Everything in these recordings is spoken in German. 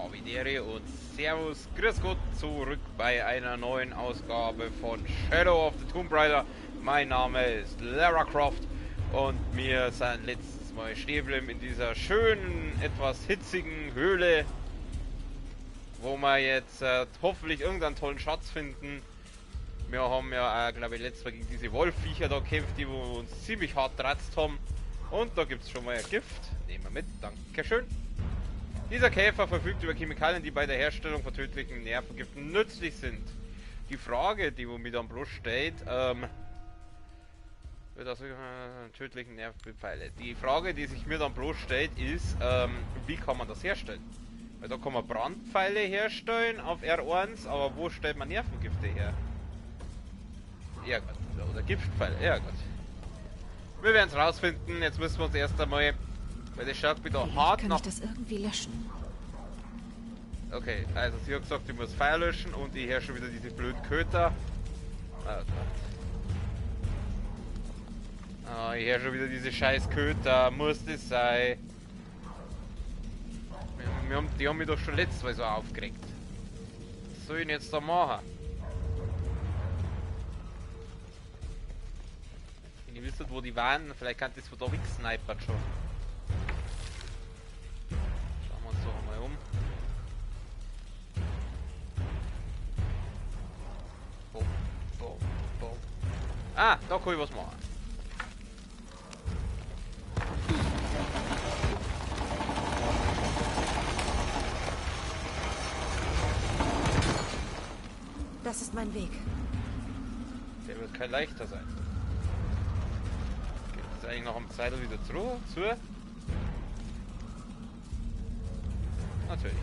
Avidere und Servus, Grüß Gott, zurück bei einer neuen Ausgabe von Shadow of the Tomb Raider. Mein Name ist Lara Croft und wir sind letztes Mal stehen geblieben in dieser schönen, etwas hitzigen Höhle, wo wir jetzt hoffentlich irgendeinen tollen Schatz finden. Wir haben ja, glaube ich, letztes Mal gegen diese Wolfviecher da gekämpft, die uns ziemlich hart tratzt haben. Und da gibt es schon mal ein Gift. Nehmen wir mit, dankeschön. Dieser Käfer verfügt über Chemikalien, die bei der Herstellung von tödlichen Nervengiften nützlich sind. Die Frage, die mir dann bloß steht, wird aus tödlichen Nervenpfeile. Die Frage, die sich mir dann bloß stellt, ist, wie kann man das herstellen? Weil da kann man Brandpfeile herstellen auf R1, aber wo stellt man Nervengifte her? Ja Gott, oder Giftpfeile, ja Gott. Wir werden es rausfinden, jetzt müssen wir uns erst einmal, weil das schaut wieder hart nach... Kann ich das irgendwie löschen? Okay, also sie hat gesagt, ich muss Feuer löschen und ich höre schon wieder diese blöden Köter. Oh Gott. Oh, ich höre schon wieder diese scheiß Köter, muss das sein. Die haben mich doch schon letztes Mal so aufgeregt. Was soll ich denn jetzt da machen? Wenn ihr wisst, wo die waren, vielleicht kann das von da wegsnipern schon. Schauen wir uns doch mal um. Boom, boom, boom. Ah, da kann ich was machen. Das ist mein Weg. Der wird kein leichter sein. Geht jetzt eigentlich noch am Zeitl wieder zu? Natürlich.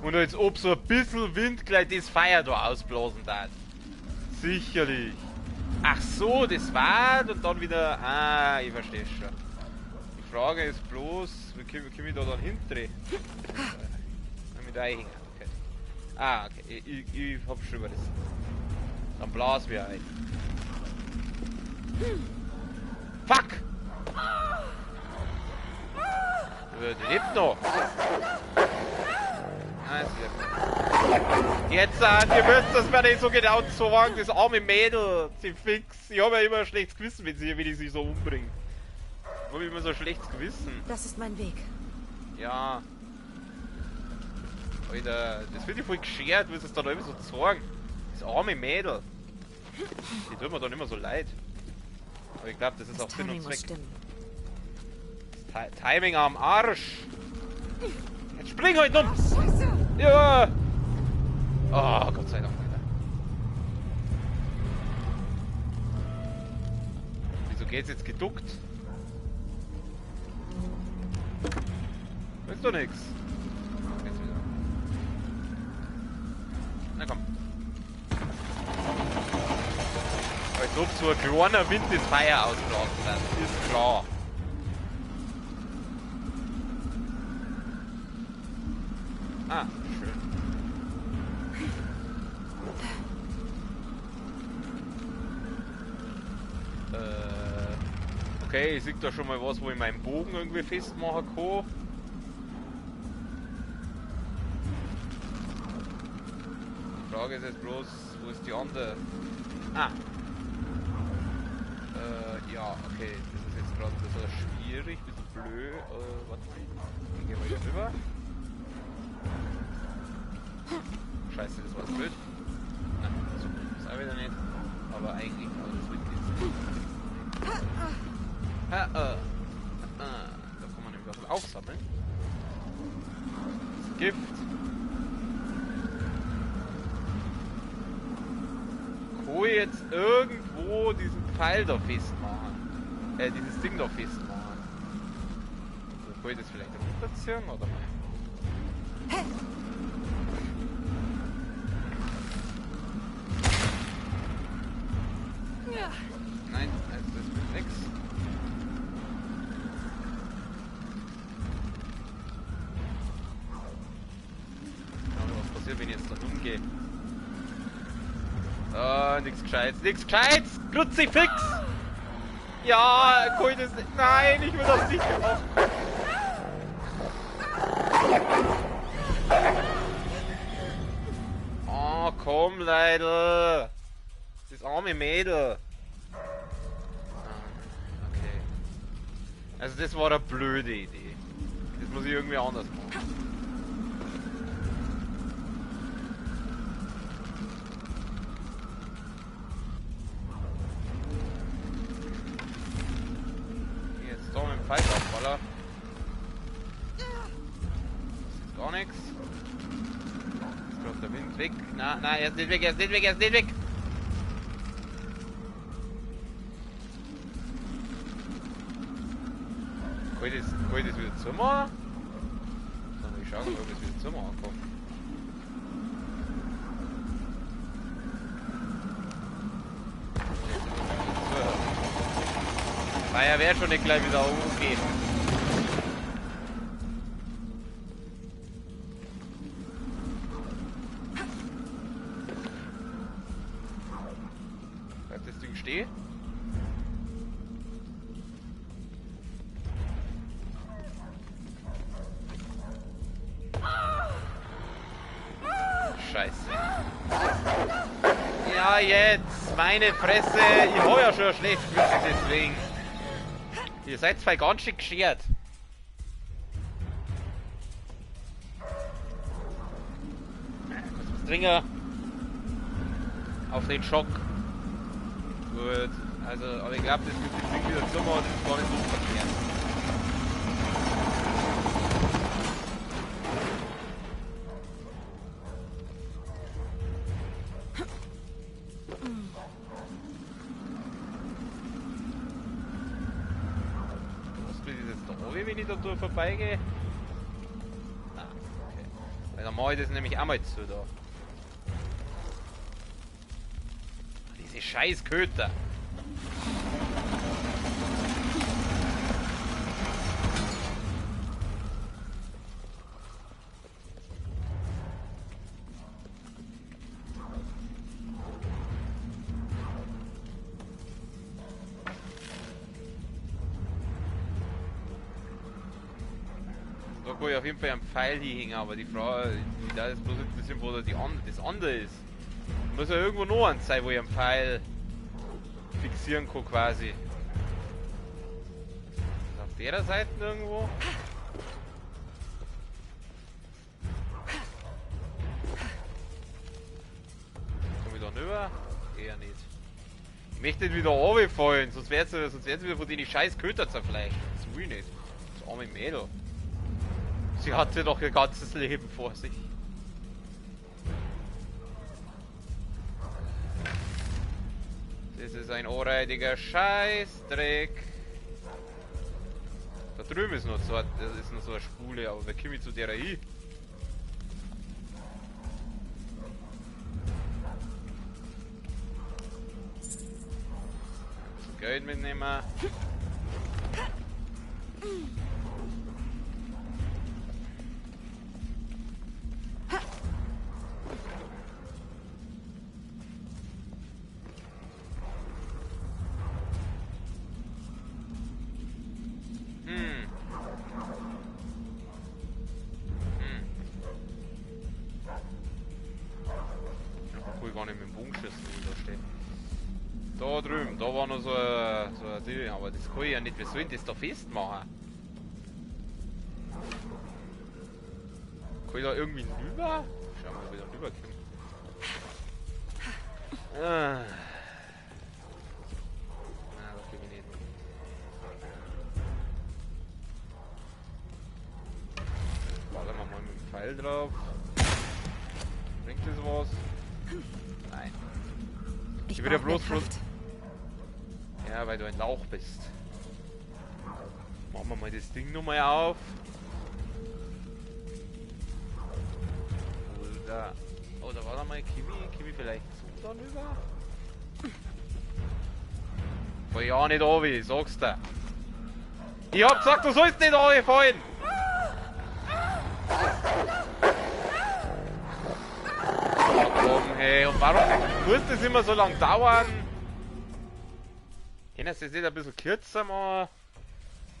Und als ob so ein bisschen Wind gleich das Feuer da ausblasen darf. Sicherlich. Ach so, das war und dann wieder... Ah, ich verstehe schon. Die Frage ist bloß, wie kann ich da dann hindrehen? Mit einhängen, okay. Ah, okay, ich hab schon über das. Dann blasen wir ein. Fuck! Die lebt noch. Ah, sie lebt. Jetzt, ihr wisst, dass wir nicht so genau so sagen, das arme Mädel, sie fix. Ich habe ja immer ein schlechtes Gewissen, wenn ich sie so umbringe. Ich habe immer so ein schlechtes Gewissen. Das ist mein Weg. Ja. Alter, das wird ja voll geschert, wie sie es dann immer so sagen. Das arme Mädel. Die tut mir dann immer so leid. Aber ich glaube, das ist auch Sinn und Zweck. Timing am Arsch. Jetzt spring halt um. Ja. Oh, Gott sei Dank, Alter. Wieso geht's jetzt geduckt? Ist doch nix. Jetzt wieder. Na komm. Als ob so ein kleiner Wind das Feuer ausblasen kann. Ist klar. Ah, schön. Okay, ich sehe da schon mal was, wo ich meinen Bogen irgendwie festmachen kann. Die Frage ist jetzt bloß, wo ist die andere? Ah. Ja, okay, das ist jetzt gerade so schwierig, bisschen blöd. Warte mal, dann gehen wir hier rüber. Scheiße, das war blöd. Nein, so blöd ist auch wieder nicht. Aber eigentlich, das wird jetzt. Da kann man nämlich was aufsammeln. Das Gift. Kann ich jetzt irgendwo diesen Pfeil da festmachen? Dieses Ding da festmachen. So, kann ich das vielleicht runterziehen oder mal? Nein, also das wird nix. Aber was passiert, wenn ich jetzt da rumgehe? Ah, nix Gescheites, nix Gescheites! Kruzifix! Ja, kann ich das nicht? Nein, ich will das nicht machen! komm, Leidl! Das arme Mädel! Okay. Also das war eine blöde Idee. Das muss ich irgendwie anders machen. Jetzt da mit dem Pfeilabballer. Das ist gar nichts. Jetzt läuft der Wind weg. Na, er ist nicht weg, er ist nicht weg, er ist nicht weg! Kann ich das wieder zumachen? Dann will ich schauen, ob ich das wieder zumachen kann. Feuerwehr schon nicht gleich wieder umgehen. Bleibt das Ding stehen? Scheiße. Ja, jetzt! Meine Fresse! Ich hab ja schon schlecht Flüsse deswegen. Ihr seid zwei ganz schön geschert. Kurz was trinken. Auf den Schock. Gut. Also, aber ich glaube, das wird das Ding wieder zu machen, das ist gar nicht so verkehrt. Wenn ich da durch vorbeigehe? Ah, okay. Weil dann mache ich das nämlich auch mal zu da. Diese scheiß Köter. Da kann ich auf jeden Fall einen Pfeil hinhängen, aber die Frage, die da ist bloß interessiert, wo da das andere ist. Muss ja irgendwo noch eins sein, wo ich einen Pfeil fixieren kann quasi. Ist auf der Seite irgendwo? Komm ich da rüber? Eher nicht. Ich möchte nicht wieder runterfallen, sonst wird's wieder von denen scheiß Köter zerfleischt. Das will ich nicht. Das arme Mädel. Sie hatte doch ihr ganzes Leben vor sich. Das ist ein ohrreidiger Scheißdreck. Da drüben ist noch so eine Spule, aber wer komme ich zu der hin? Geld mitnehmen. Gar nicht mit dem Bogenschützen da stehen. Da drüben, da war noch so ein Ding, aber das kann ich ja nicht. Wie soll ich das da festmachen? Kann ich da irgendwie rüber? Schauen wir mal, wie ich da rüberkomme. Ah. Nein, das krieg ich nicht. Ballern wir mal mit dem Pfeil drauf. Bringt das was? Nein. Ich will ja bloß Ja, weil du ein Lauch bist. Machen wir mal das Ding nochmal auf. Oder. Oh, da war da mal Kiwi vielleicht so dann über? Fall ja nicht runter, sag's dir. Ich hab gesagt, du sollst nicht runterfallen! Hey, und warum muss das immer so lang dauern? Können Sie das nicht ein bisschen kürzer machen?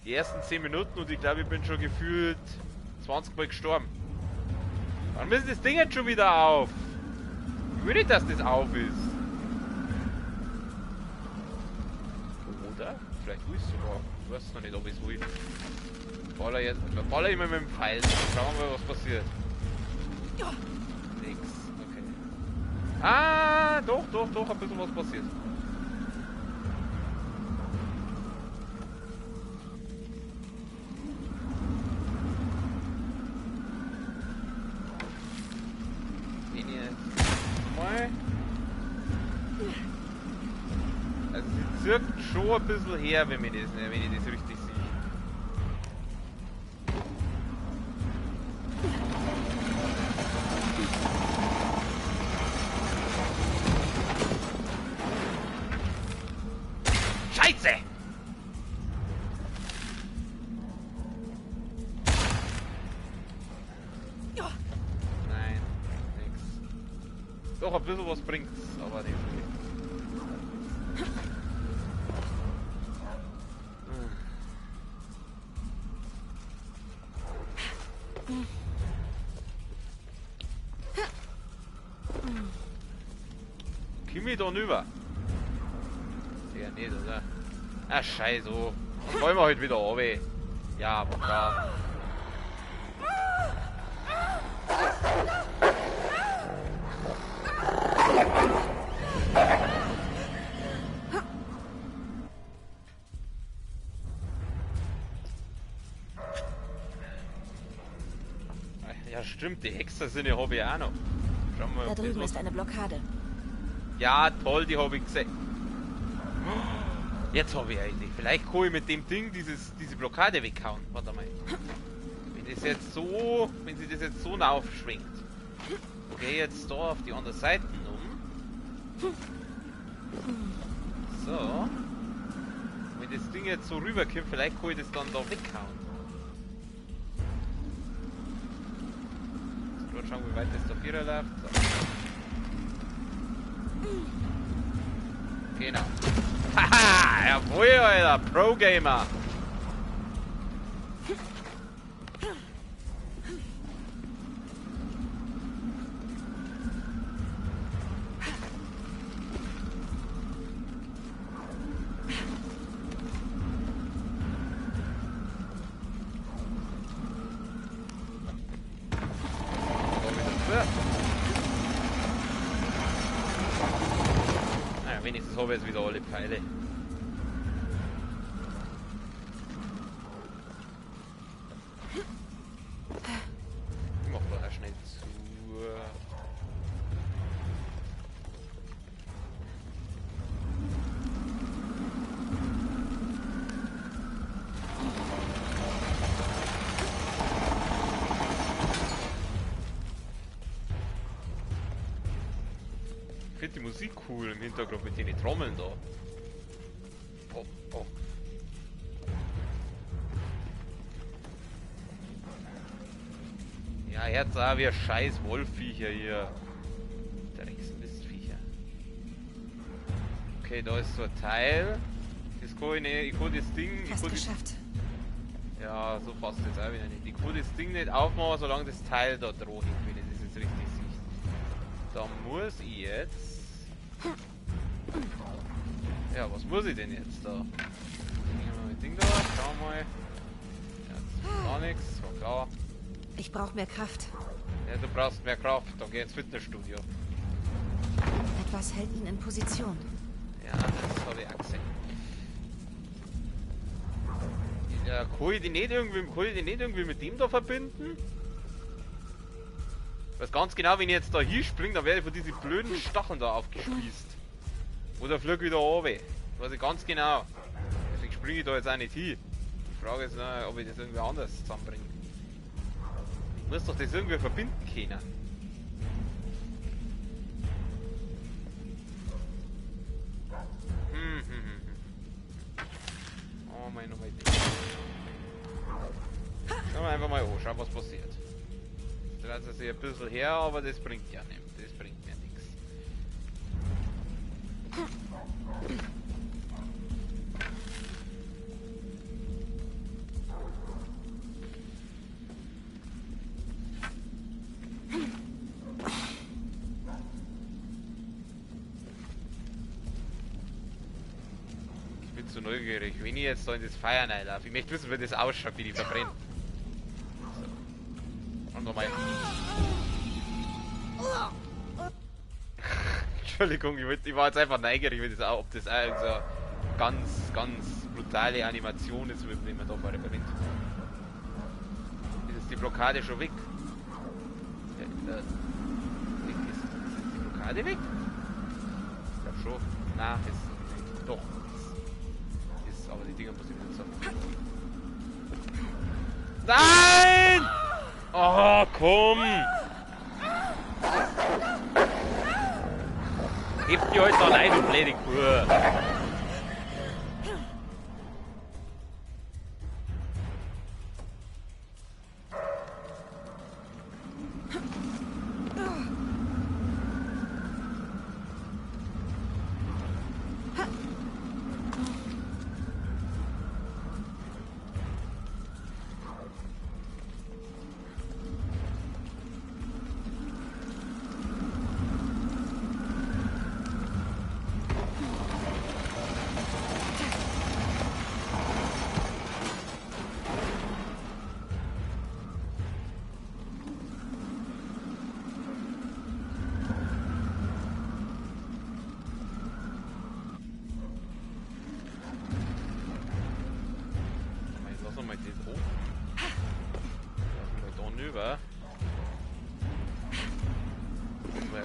Die ersten 10 Minuten und ich glaube, ich bin schon gefühlt 20 Mal gestorben. Warum ist das Ding jetzt schon wieder auf? Ich will nicht, dass das auf ist. Oder? Vielleicht will ich sogar. Ich weiß noch nicht, ob ich es will. Wir ballern immer mit dem Pfeil. Schauen wir mal, was passiert. Nix. Okay. Ah, doch, ein bisschen was passiert. Also sie zirkt schon ein bisschen her, wenn ich das richtig sehe. Scheiße! Nein, nix. Doch, ein bisschen was bringt's, aber nicht viel. Komm ich da rüber? Ja, nicht, oder? Ah, scheiße. Dann wollen wir halt wieder runter. Ja, aber klar. Ja, stimmt, die Hexersinne habe ich auch noch. Schauen wir mal. Da drüben ist eine Blockade. Ja, toll, die habe ich gesehen. Jetzt habe ich eine Idee. Vielleicht kann ich mit dem Ding diese Blockade weghauen. Warte mal. Wenn sich das jetzt so aufschwingt. Okay, jetzt da auf die andere Seite um. So. Wenn das Ding jetzt so rüberkommt, vielleicht kann ich das dann da weghauen. Jetzt schauen, wie weit das da vierer läuft. So. Genau. Haha, jawohl, Alter, Pro-Gamer. Wenigstens habe ich jetzt wieder alle Pfeile. Ich mach da auch schnell zu. Ich finde die Musik cool im Hintergrund mit den Trommeln da. Oh, oh. Ja, jetzt auch wie scheiß Wollviecher hier. Drecksmistviecher. Okay, da ist so ein Teil. Das kann ich nicht, ich kann das Ding... Fast geschafft. Ja, so fast jetzt auch wieder nicht. Ich kann das Ding nicht aufmachen, solange das Teil da droht, wenn ich das jetzt richtig sehe. Da muss ich jetzt... Ja, was muss ich denn jetzt da? Nehmen wir mein Ding da, schauen wir mal. Jetzt gar nichts, war klar. Ich brauche mehr Kraft. Ja, du brauchst mehr Kraft, dann geh ins Fitnessstudio. Etwas hält ihn in Position. Ja, das habe ich auch gesehen. Ja, kann ich die nicht irgendwie mit dem da verbinden? Ich weiß ganz genau, wenn ich jetzt da hinspringe, dann werde ich von diesen blöden Stacheln da aufgespießt. Oder flieg wieder runter. Das weiß ich ganz genau. Deswegen springe ich da jetzt auch nicht hin. Die Frage ist nur, ob ich das irgendwie anders zusammenbringe. Ich muss doch das irgendwie verbinden können. Oh mein Gott. Schauen wir einfach mal an, schauen was passiert. Das dreht sich ein bisschen her, aber das bringt ja nichts. Das bringt mir nichts. zu neugierig. Wenn ich jetzt da in das Feuer reinlaufe, ich möchte wissen, wie das ausschaut, wie die verbrennen. So. Und nochmal. Entschuldigung, ich war jetzt einfach neugierig, wie das auch, ob das auch so ganz, ganz brutale Animation ist, wie man da verbrennt. Ist die Blockade schon weg? Ist die Blockade weg? Ich glaube schon. Nein, ist doch. Ist, aber die Dinger muss ich nicht sagen. Nein! Oh, komm! Gebt ihr euch doch allein, du blöde Kuh!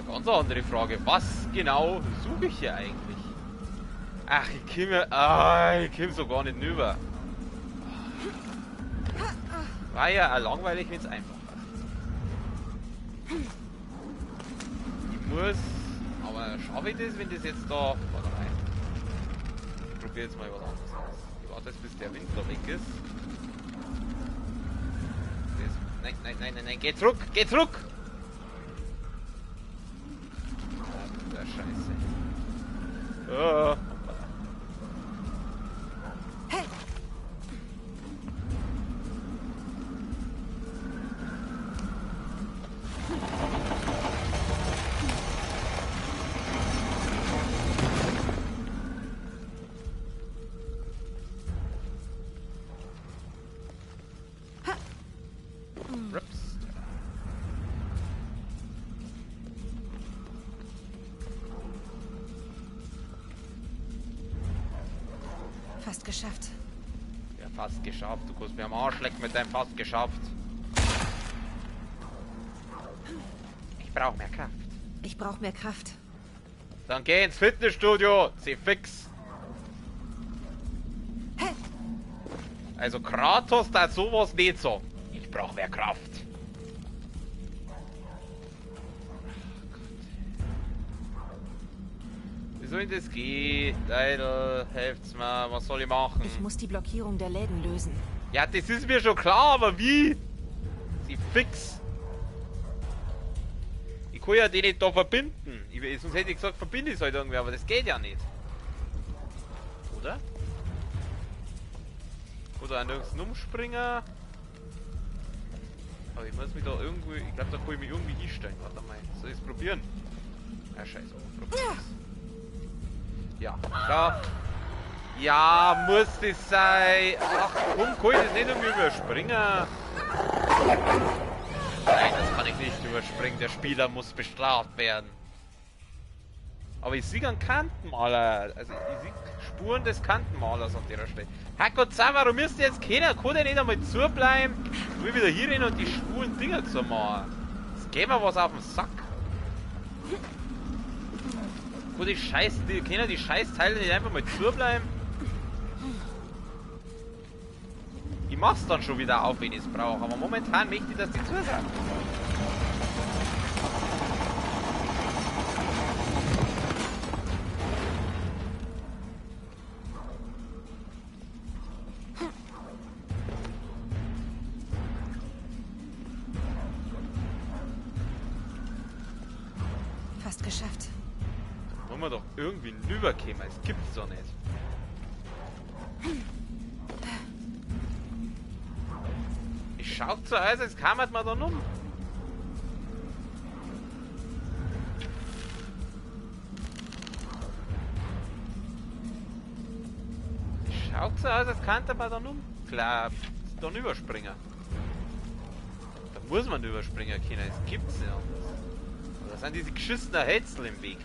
Ganz andere Frage. Was genau suche ich hier eigentlich? Ach, ich komme so gar nicht rüber. War ja auch langweilig, wenn es einfach war. Ich muss... Aber schaffe ich das, wenn das jetzt da... Warte mal. Ich probiere jetzt mal was anderes aus. Ich warte jetzt, bis der Wind da weg ist. Nein, nein, nein, nein, nein. Geh zurück! Geh zurück! Scheiße. Oh. Hey. Fast geschafft. Ja, fast geschafft. Du kannst mir am Arsch lecken mit deinem fast geschafft. Ich brauche mehr Kraft. Ich brauche mehr Kraft. Dann geh ins Fitnessstudio. Sieh fix. Hey. Also Kratos, da sowas nicht so. Ich brauche mehr Kraft. Wie soll das gehen? Leidl, helft's mir, was soll ich machen? Ich muss die Blockierung der Läden lösen. Ja, das ist mir schon klar, aber wie? Sie fix. Ich kann ja die nicht da verbinden. Sonst hätte ich gesagt, verbinde ich es halt irgendwie, aber das geht ja nicht. Oder? Oder nirgends umspringen. Aber ich muss mich da irgendwie, ich glaube, da kann ich mich irgendwie hinstellen. Warte mal, soll ich es probieren? Ja, scheiße, probieren. Ja, klar. Ja, muss das sein. Ach komm, kann ich das nicht irgendwie überspringen? Nein, das kann ich nicht überspringen. Der Spieler muss bestraft werden. Aber ich sehe einen Kantenmaler. Also ich sehe Spuren des Kantenmalers auf der Stelle. Herrgott, sag, warum müsst ihr jetzt keiner? Kann der nicht einmal zubleiben? Ich will wieder hier rein und die schwulen Dinger zu machen. Jetzt gehen wir was auf den Sack. Wo die können die Scheißteile nicht einfach mal zubleiben? Ich mach's dann schon wieder auf, wenn ich es brauche, aber momentan möchte ich, dass die zu sind. Fast geschafft. Wollen wir doch irgendwie rüberkommen, es gibt's doch nicht. Ich schaut so aus, als kam man da um. schaut so aus, als könnte man dann dann überspringen. Da muss man überspringen können, das gibt's nicht anders. Da sind diese geschissenen Hetzel im Weg.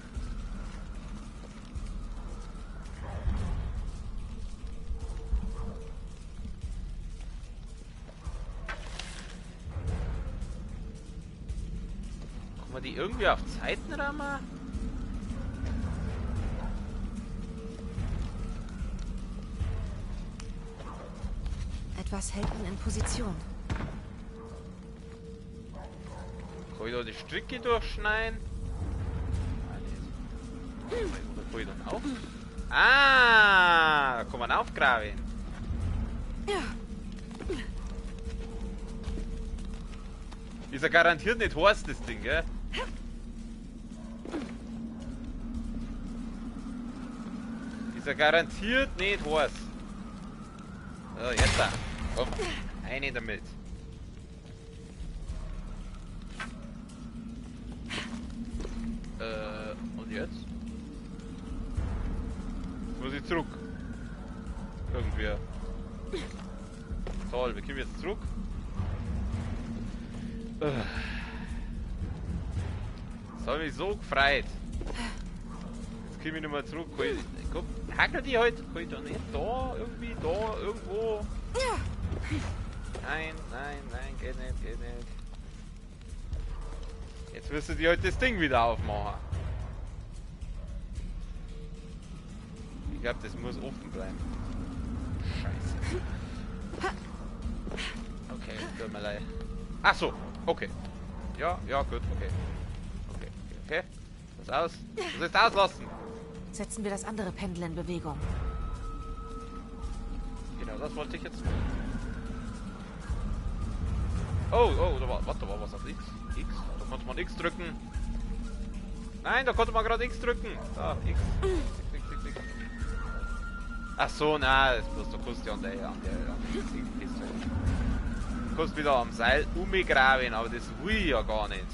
Kann man die irgendwie auf Zeitenrahmen? Etwas hält ihn in Position. Kann ich da die Stricke durchschneiden? Oder kann ich dann auf? Ah, da kann man aufgraben. Ist ja garantiert nicht heiß, das Ding, gell? Ist ja garantiert nicht heiß. So, jetzt da. Komm, eine damit. Und jetzt? Muss ich zurück. Irgendwie. Toll, wir kommen jetzt zurück. Das hat mich so gefreut. Jetzt komme ich nicht mehr zurück. Komm, hackel die halt. Kann ich da nicht? Da, irgendwie, da, irgendwo. Nein, nein, nein, geht nicht, geht nicht. Jetzt müssen die halt das Ding wieder aufmachen. Ich glaube, das muss offen bleiben. Scheiße. Okay, tut mir leid. Ach so, okay. Ja, ja, gut, okay. Okay, okay, okay. Was aus? Was ist auslassen? Setzen wir das andere Pendel in Bewegung. Genau, das wollte ich jetzt. Oh, oh, da war was auf X. X, da konnte man X drücken. Nein, da konnte man gerade X drücken. Da, X. X. Ach so, nein, das bloß, da kannst du an der Piste. Du kannst wieder am Seil umgraben, aber das will ich ja gar nicht.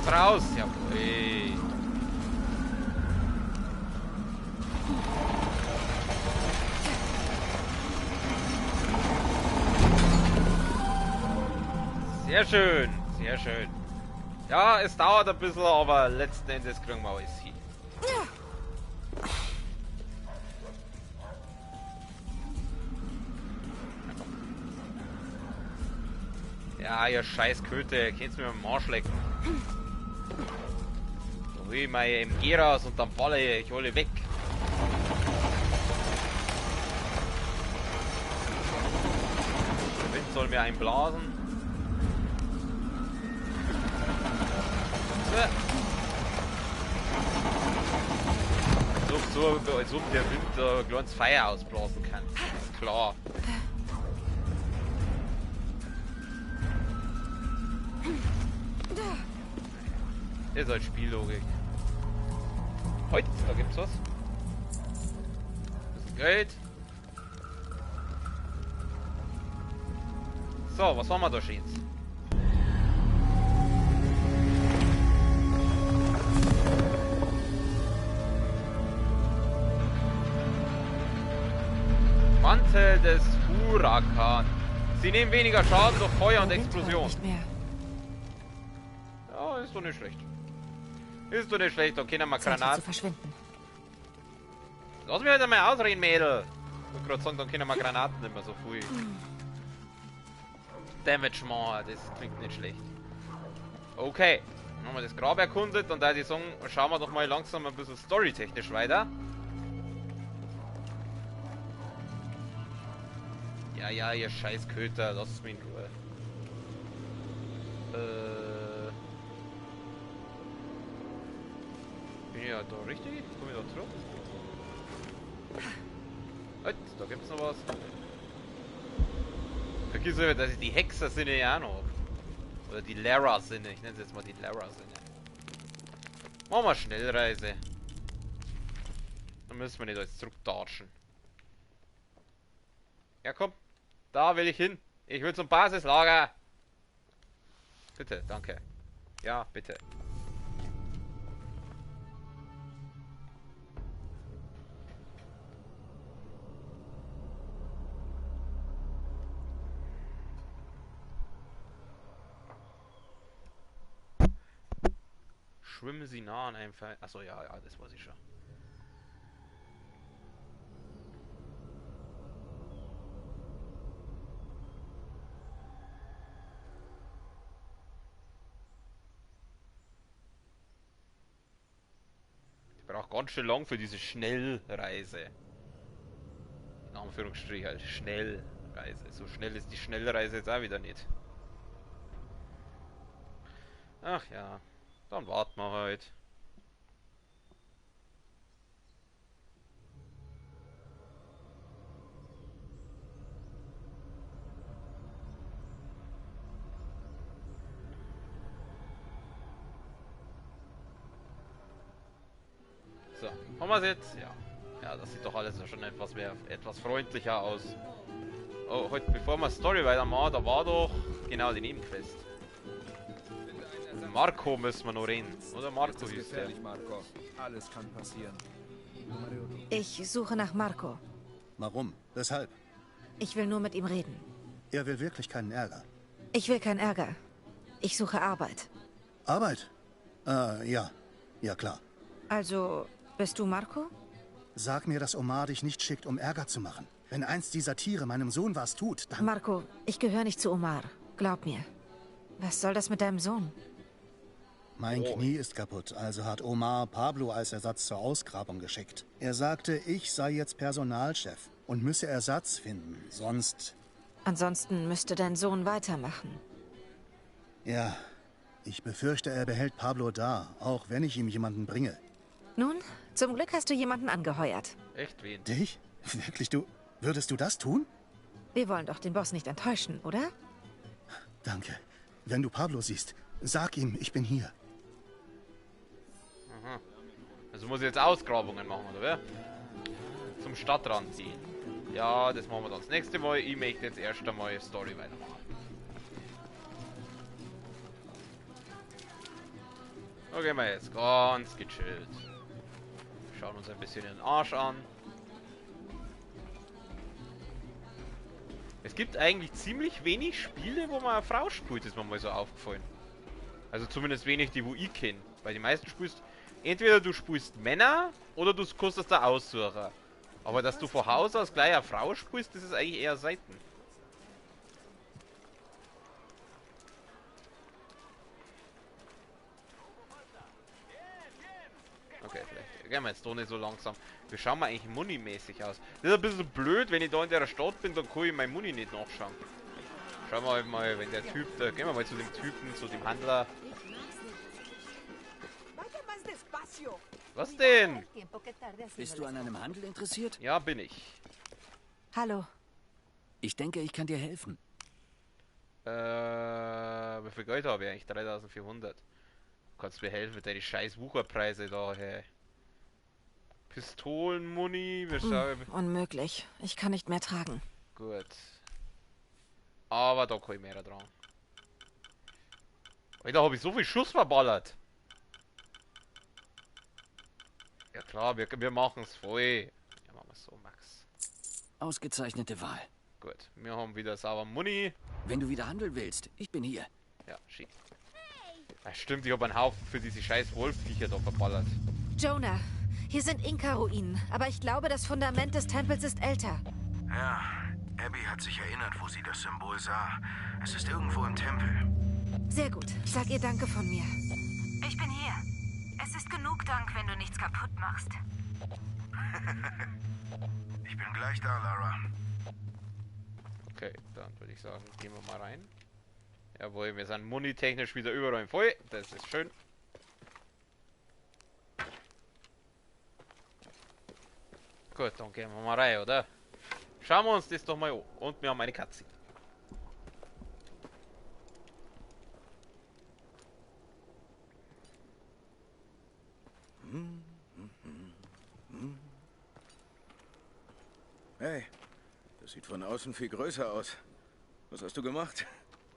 Raus, ja. Hey. Sehr schön, sehr schön. Ja, es dauert ein bisschen, aber letzten Endes kriegen wir alles hin. Ja, ihr scheiß Köte, ihr könnt's mir am Arsch lecken. Da will ich meine MG raus und dann falle ich alle weg. Der Wind soll mir einblasen. So, als ob der Wind ein kleines Feuer ausblasen kann. Das ist klar. Das ist halt Spiellogik. Heute, da gibt's was. Das ist Geld. So, was haben wir da stehen? Mantel des Hurakan. Sie nehmen weniger Schaden durch Feuer und Explosion. Nicht mehr. Ja, ist doch nicht schlecht. Ist doch nicht schlecht, okay, dann mal Zeit, hier zu Granaten. verschwinden. Lass mich halt einmal ausreden, Mädel. Ich wollte gerade sagen, dann können wir Granaten nicht mehr so viel. Damage machen, das klingt nicht schlecht. Okay, dann haben wir das Grab erkundet und da die sagen, schauen wir doch mal langsam ein bisschen storytechnisch weiter. Ja, ja, ihr scheiß Köter, lasst mich in Ruhe. Bin ich ja da richtig? Komm ich da zurück? Halt, da gibt's noch was. Vergiss aber, dass ich die Hexer-Sinne ja auch noch hab. Oder die Lara-Sinne, ich nenne es jetzt mal die Lara-Sinne. Machen wir Schnellreise. Dann müssen wir nicht alles zurückdatschen. Ja komm, da will ich hin. Ich will zum Basislager. Bitte, danke. Ja, bitte. Schwimmen Sie nah an einem Feind. Achso, ja, ja, das weiß ich schon. Ich brauche ganz schön lang für diese Schnellreise. In Anführungsstrichen halt Schnellreise. So schnell ist die Schnellreise jetzt auch wieder nicht. Ach ja, dann warten wir halt. So, haben wir es jetzt? Ja. Ja, das sieht doch alles schon etwas freundlicher aus. Oh, heute, bevor wir Story weitermachen, da war doch genau die Nebenquest. Marco müssen wir noch reden. Oder Marco hieß der. Marco. Alles kann passieren. Ich suche nach Marco. Warum? Weshalb? Ich will nur mit ihm reden. Er will wirklich keinen Ärger. Ich will keinen Ärger. Ich suche Arbeit. Arbeit? Ja. Ja, klar. Also, bist du Marco? Sag mir, dass Omar dich nicht schickt, um Ärger zu machen. Wenn eins dieser Tiere meinem Sohn was tut, dann... Marco, ich gehöre nicht zu Omar. Glaub mir. Was soll das mit deinem Sohn? Mein Knie ist kaputt, also hat Omar Pablo als Ersatz zur Ausgrabung geschickt. Er sagte, ich sei jetzt Personalchef und müsse Ersatz finden, sonst... Ansonsten müsste dein Sohn weitermachen. Ja, ich befürchte, er behält Pablo da, auch wenn ich ihm jemanden bringe. Nun, zum Glück hast du jemanden angeheuert. Echt wen? Dich? Wirklich, du? Würdest du das tun? Wir wollen doch den Boss nicht enttäuschen, oder? Danke. Wenn du Pablo siehst, sag ihm, ich bin hier. Aha. Also muss ich jetzt Ausgrabungen machen, oder wer? Zum Stadtrand ziehen. Ja, das machen wir dann das nächste Mal. Ich möchte jetzt erst einmal Story weitermachen. Da gehen wir jetzt ganz gechillt. Schauen uns ein bisschen den Arsch an. Es gibt eigentlich ziemlich wenig Spiele, wo man eine Frau spielt, ist mir mal so aufgefallen. Also zumindest wenig die, wo ich kenne. Weil die meisten spielst, entweder du spielst Männer oder du kannst das da aussuchen. Aber dass du von Haus aus gleich eine Frau spielst, das ist eigentlich eher selten. Okay, vielleicht gehen wir jetzt doch nicht so langsam. Wie schauen wir eigentlich Muni-mäßig aus? Das ist ein bisschen blöd, wenn ich da in der Stadt bin, dann kann ich mein Muni nicht nachschauen. Schauen wir halt mal, wenn der Typ, da gehen wir mal zu dem Typen, zu dem Händler. Was denn? Bist du an einem Handel interessiert? Ja, bin ich. Hallo. Ich denke, ich kann dir helfen. Wie viel Geld habe ich eigentlich? 3400. Kannst mir helfen mit deinen scheiß Wucherpreise da, hey. Pistolenmuni, wir schauen. Unmöglich. Ich kann nicht mehr tragen. Gut. Aber da kann ich mehr dran. Alter, habe ich so viel Schuss verballert. Ja klar, wir machen es voll. Ja, machen wir es so, Max. Ausgezeichnete Wahl. Gut, wir haben wieder sauber Muni. Wenn du wieder handeln willst, ich bin hier. Ja, schick. Ja, stimmt, ich habe einen Haufen für diese scheiß Wolfviecher da verballert. Jonah, hier sind Inka-Ruinen, aber ich glaube, das Fundament des Tempels ist älter. Ja, Abby hat sich erinnert, wo sie das Symbol sah. Es ist irgendwo im Tempel. Sehr gut. Sag ihr Danke von mir. Ich bin hier. Es ist genug Dank, wenn du nichts kaputt machst. Ich bin gleich da, Lara. Okay, dann würde ich sagen, gehen wir mal rein. Jawohl, wir sind monitechnisch wieder überall voll. Das ist schön. Gut, dann gehen wir mal rein, oder? Schauen wir uns das doch mal an. Und wir haben eine Katze. Hey, das sieht von außen viel größer aus. Was hast du gemacht?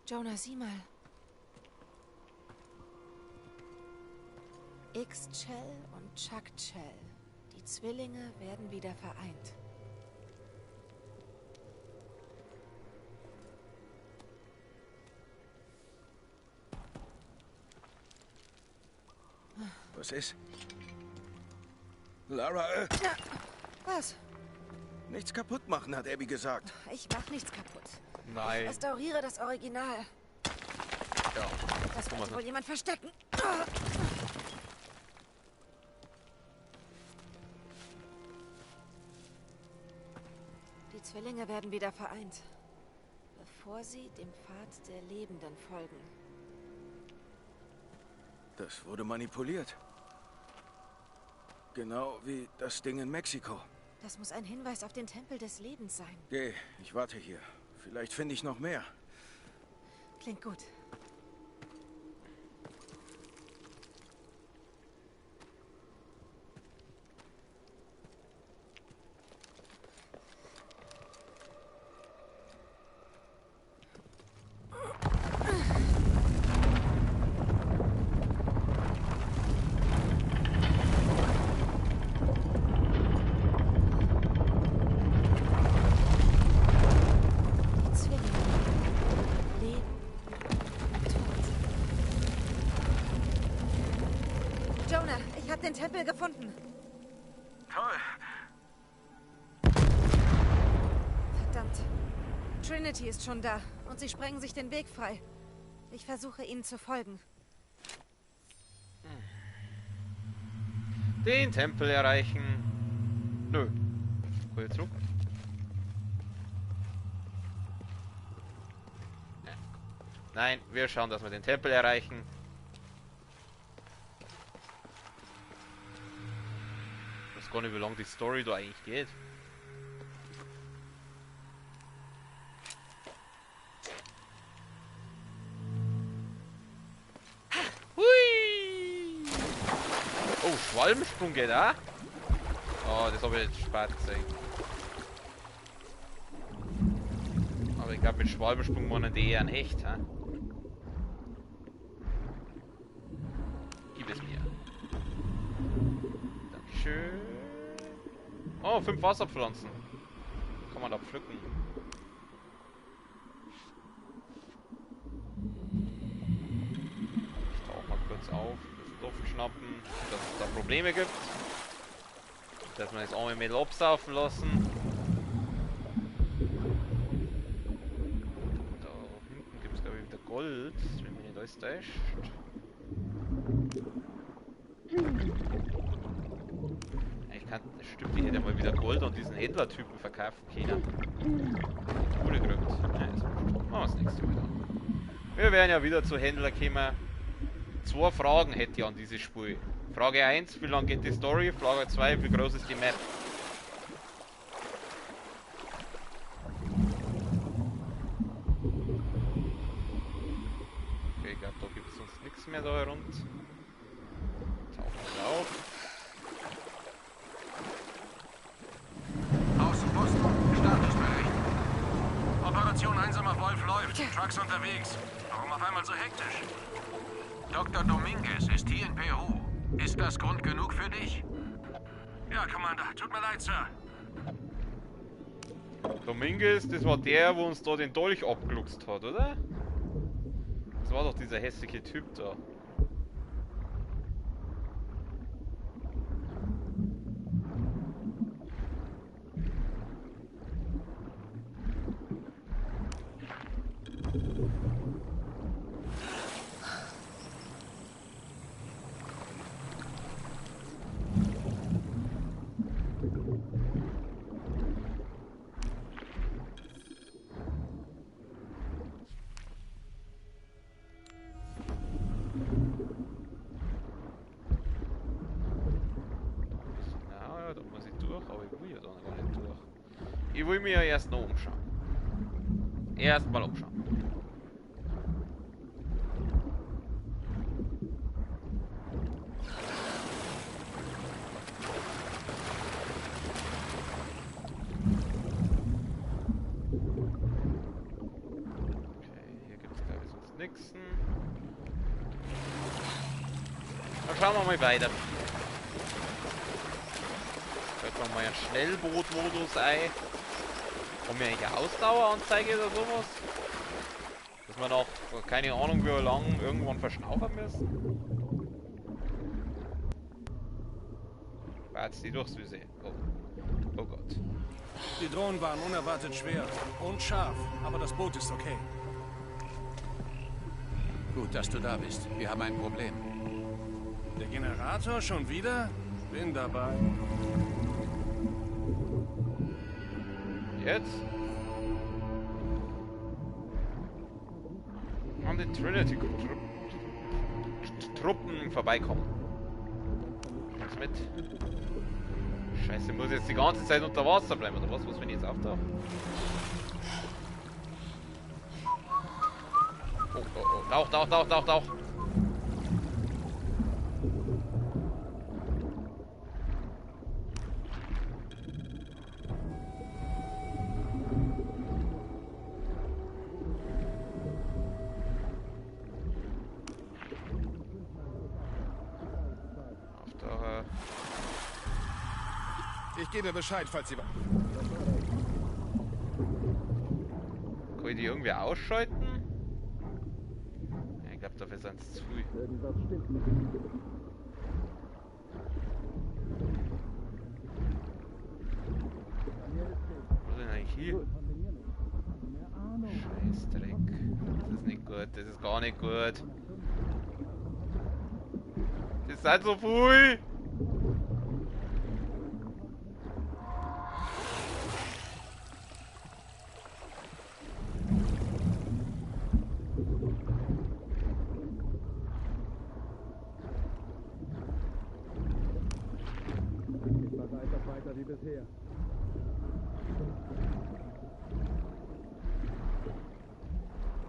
Jonah, sieh mal. X-Chell und Chuck-Chell. Die Zwillinge werden wieder vereint. Was ist? Lara, Was? nichts kaputt machen, hat Abby gesagt. Ich mach nichts kaputt. Nein. Restauriere das Original. Ja. Das Guck wird mal. wohl jemand verstecken. Die Zwillinge werden wieder vereint, bevor sie dem Pfad der Lebenden folgen. Das wurde manipuliert. Genau wie das Ding in Mexiko. Das muss ein Hinweis auf den Tempel des Lebens sein. Geh, ich warte hier. Vielleicht finde ich noch mehr. Klingt gut. Jonah, ich habe den Tempel gefunden. Toll. Verdammt. Trinity ist schon da und sie sprengen sich den Weg frei. Ich versuche ihnen zu folgen. Den Tempel erreichen. Nö. Komm zurück. Nein, wir schauen, dass wir den Tempel erreichen. Ich weiß gar nicht, wie lange die Story da eigentlich geht. Hui! Oh, Schwalbensprung geht auch? Oh, das habe ich jetzt spät gesehen. Aber ich glaube, mit Schwalbensprung meinen die eher ein Hecht, hä? Gib es mir. Dankeschön. Oh, 5 Wasserpflanzen. Kann man da pflücken. Ich tauche mal kurz auf, das Luft schnappen, dass es da Probleme gibt. Dass wir das arme Mädel absaufen lassen. Da hinten gibt es glaube ich wieder Gold, wenn mich nicht alles täuscht. Ich kann, das stimmt, ich hätte mal wieder Gold an diesen Händlertypen verkaufen können. Coole gerückt. Nein, ist wurscht. Machen wir das nächste Mal dann. Wir werden ja wieder zu Händler kommen. 2 Fragen hätte ich an dieses Spiel. Frage 1, wie lang geht die Story? Frage 2, wie groß ist die Map? Okay, ich glaube, da gibt es sonst nichts mehr da rund. Tauchen wir auf. Außenposten, Statusbericht. Operation Einsamer Wolf läuft. Trucks unterwegs. Warum auf einmal so hektisch? Dr. Dominguez ist hier in Peru. Ist das Grund genug für dich? Ja, Commander. Tut mir leid, Sir. Dominguez, das war der, wo uns da den Dolch abgeluchst hat, oder? Das war doch dieser hässliche Typ da. Ich will mir ja erst noch umschauen. Erstmal umschauen. nächsten. Dann schauen wir mal weiter. Schalten wir mal einen Schnellboot-Modus ein. Haben wir eigentlich eine Ausdaueranzeige oder sowas? Dass wir noch, keine Ahnung wie lang, irgendwann verschnaufen müssen. War jetzt die Durchsüße. Oh Gott. Die Drohnen waren unerwartet schwer und scharf, aber das Boot ist okay. Gut, dass du da bist. Wir haben ein Problem. Der Generator schon wieder? Bin dabei. Jetzt? An den Trinity-Truppen vorbeikommen. Kommst mit? Scheiße, muss jetzt die ganze Zeit unter Wasser bleiben, oder was? Was, wenn ich jetzt auftauche? Oh. Tauch. Ich gebe Bescheid, falls Sie... Kann ich die irgendwie ausschalten? Ja, ich glaube, dafür sind es zu früh. Was ist denn eigentlich hier? Scheißdreck. Das ist nicht gut, das ist gar nicht gut. Das ist halt so früh!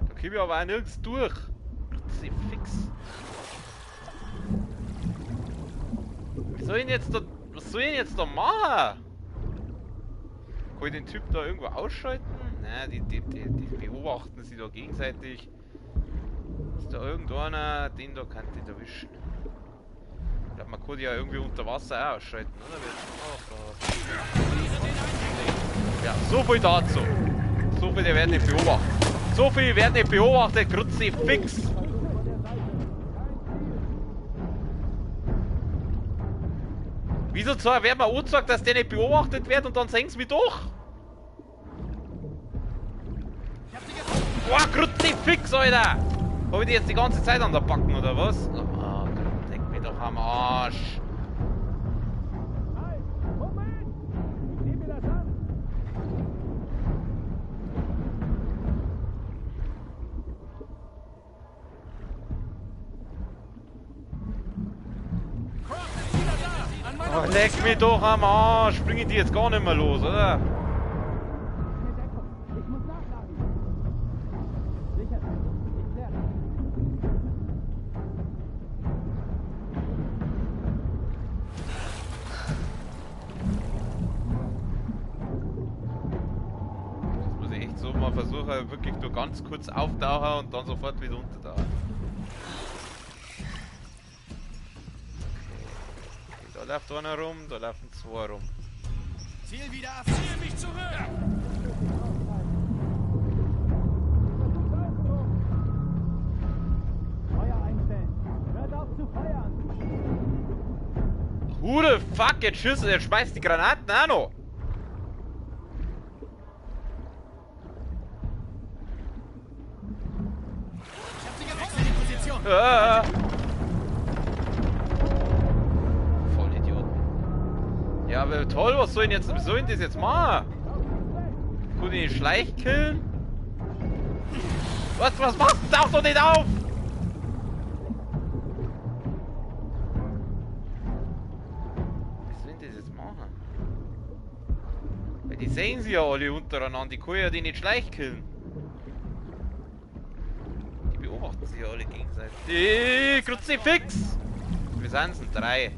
Da krieg ich aber auch nirgends durch. Sie fix. Was soll ich denn jetzt da machen? Kann ich den Typ da irgendwo ausschalten? Nein, die beobachten sie da gegenseitig. Ist da irgendeiner, den da kann ich erwischen. Ich glaube, man kann die ja irgendwie unter Wasser auch ausschalten, oder? Ja, so viel dazu. So viel, die werden nicht beobachtet. So viel werden nicht beobachtet, Grütze fix. Wieso zwar werden wir angezeigt, dass der nicht beobachtet wird und dann senken sie mich doch? Boah, Grütze fix, Alter! Hab ich die jetzt die ganze Zeit an der Backen, oder was? Oh, leck mich doch am Arsch. Oh, leck mich doch am Arsch. Bringen die jetzt gar nicht mehr los, oder? Das muss ich echt so mal versuchen, wirklich nur ganz kurz auftauchen und dann sofort wieder untertauchen. Da läuft einer rum, da laufen zwei rum. Ziel wieder ab, ziel mich zurück! Feuer einstellen. Hört auf zu feuern! Who the fuck, jetzt schießt er, schmeißt die Granaten auch noch! Ich hab sie gewechselt, die Position! Ja, aber toll, was soll ich das jetzt machen? Kann ich den Schleich killen? Was machst du? Tauch doch nicht auf! Was soll ich das jetzt machen? Weil die sehen sie ja alle untereinander, die kann ja die nicht Schleich killen. Die beobachten sich ja alle gegenseitig. Kruzifix! Wir sind's denn? 3.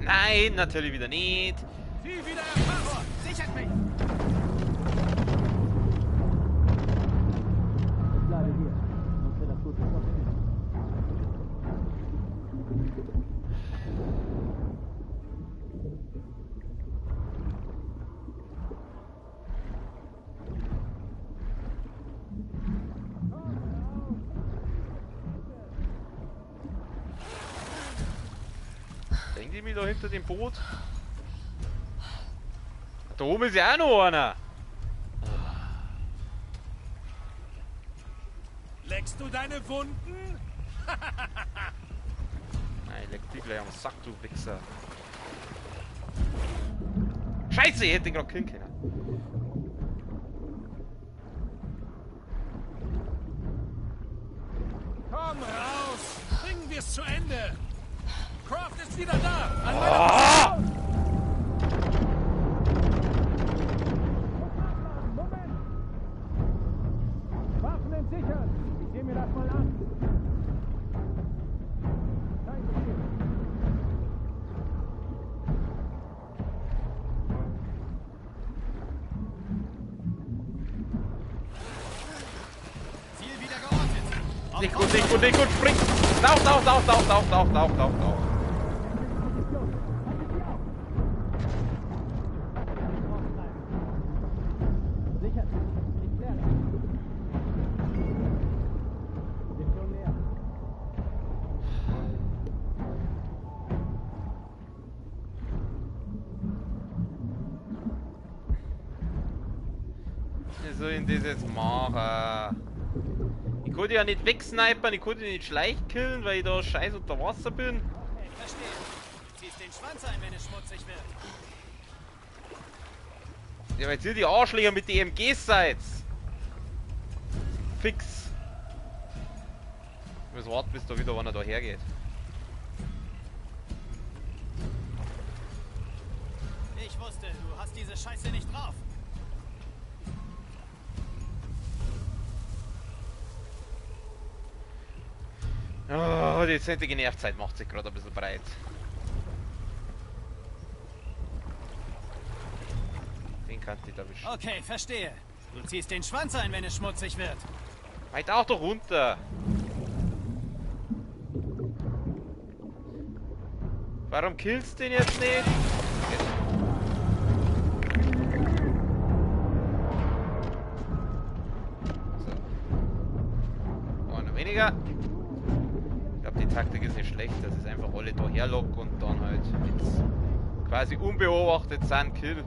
Nein, natürlich wieder nicht. Viel wieder erfasst! Sichert mich! Denken die mich da hinter dem Boot? Da oben ist ja auch noch einer. Leckst du deine Wunden? Nein, leck die gleich am Sack, du Wichser. Scheiße, ich hätte ihn gerade killen können. Komm raus! Bringen wir es zu Ende! Croft ist wieder da! An meiner Moment! Waffen entsichern! Ich sehe mir das mal an! Kein Befehl. Ziel wieder geortet! Nicht gut, nicht gut, nicht gut, spring! Tauch, tauch, tauch, tauch, tauch, tauch, tauch, tauch, tauch. Wie soll ich das jetzt machen? Ich konnte ja nicht wegsnipern, ich konnte nicht schlecht killen, weil ich da scheiß unter Wasser bin. Hey, verstehe. Du ziehst den Schwanz ein, wenn es schmutzig wird. Ja, weil ihr die Arschlöcher mit den MGs seid. Fix. Ich muss warten, bis da wieder einer da hergeht. Ich wusste, du hast diese Scheiße nicht drauf. Oh, die dezente Nervzeit macht sich gerade ein bisschen breit. Den kann ich da erwischen. Okay, verstehe. Du ziehst den Schwanz ein, wenn es schmutzig wird. Halt auch doch runter. Warum killst du den jetzt nicht? So. Einer weniger. Ich glaube, die Taktik ist nicht schlecht, dass ich einfach alle da herlock und dann halt mit quasi unbeobachtet sind, kill.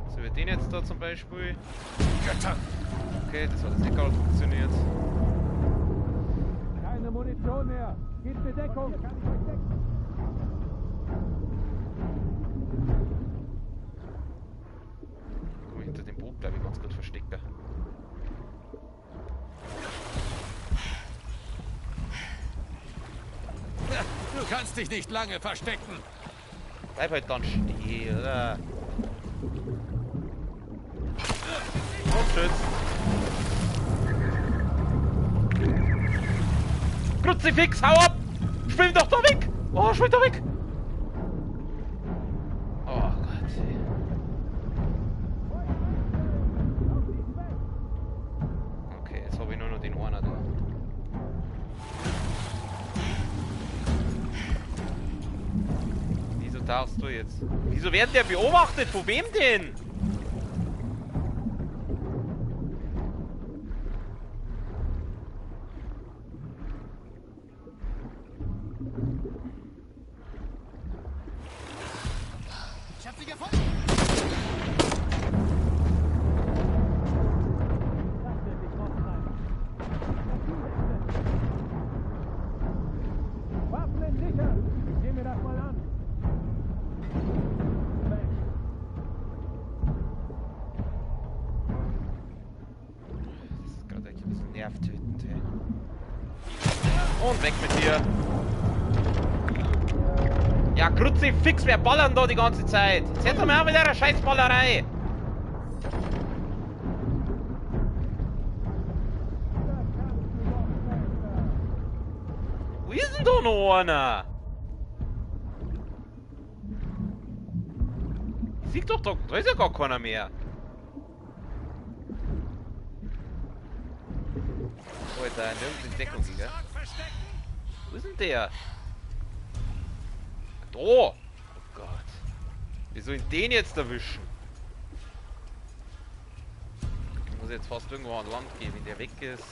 So wie den jetzt da zum Beispiel. Okay, das hat jetzt nicht gerade funktioniert. Keine Munition mehr. Gib mir Deckung. Komm hinter dem Boot, glaube ich, ganz gut verstecken. Du kannst dich nicht lange verstecken. Bleib halt dann stehen, oder? Und tschüss. Kruzifix, hau ab! Schwimm doch da weg! Oh, schwimm da weg! Oh Gott. Okay, jetzt habe ich nur noch den einen da. Wieso tauchst du jetzt? Wieso wird der beobachtet? Von wem denn? Ich hab sie gefunden. Waffen entsichern. Ich sehe mir das mal an. Das ist gerade echt ein bisschen nervtötend, ey. Und weg mit dir. Ja, Kruzifix, wer ballern da die ganze Zeit? Jetzt hört doch mal auf mit der Scheißballerei. Wo ist denn da noch einer? Sieh doch, da ist ja gar keiner mehr. Alter, nirgends in Deckung, gell? Wo ist denn der? Da! Oh Gott. Wie soll ich den jetzt erwischen? Ich muss jetzt fast irgendwo an Land gehen, wenn der weg ist.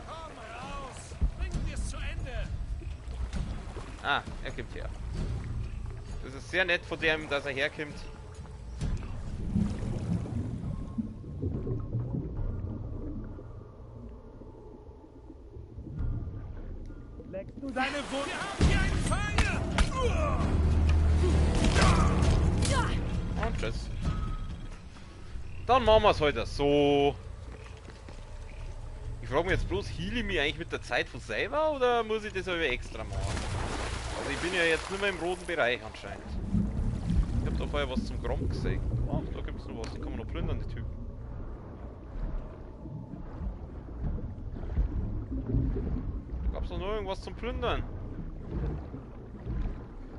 Komm raus! Bringen wir es zu Ende! Ah, er kommt her. Das ist sehr nett von dem, dass er herkommt. Leckst du deine Wunde? Wir haben hier einen Feind! Und tschüss. Dann machen wir es heute so. Ich frage mich jetzt bloß, heal ich mich eigentlich mit der Zeit von selber oder muss ich das aber extra machen? Also ich bin ja jetzt nur mehr im roten Bereich anscheinend. Ich habe da vorher was zum Grom gesehen. Ach, da gibt es noch was, da kann man noch plündern, die Typen. Gab's da noch irgendwas zum Plündern?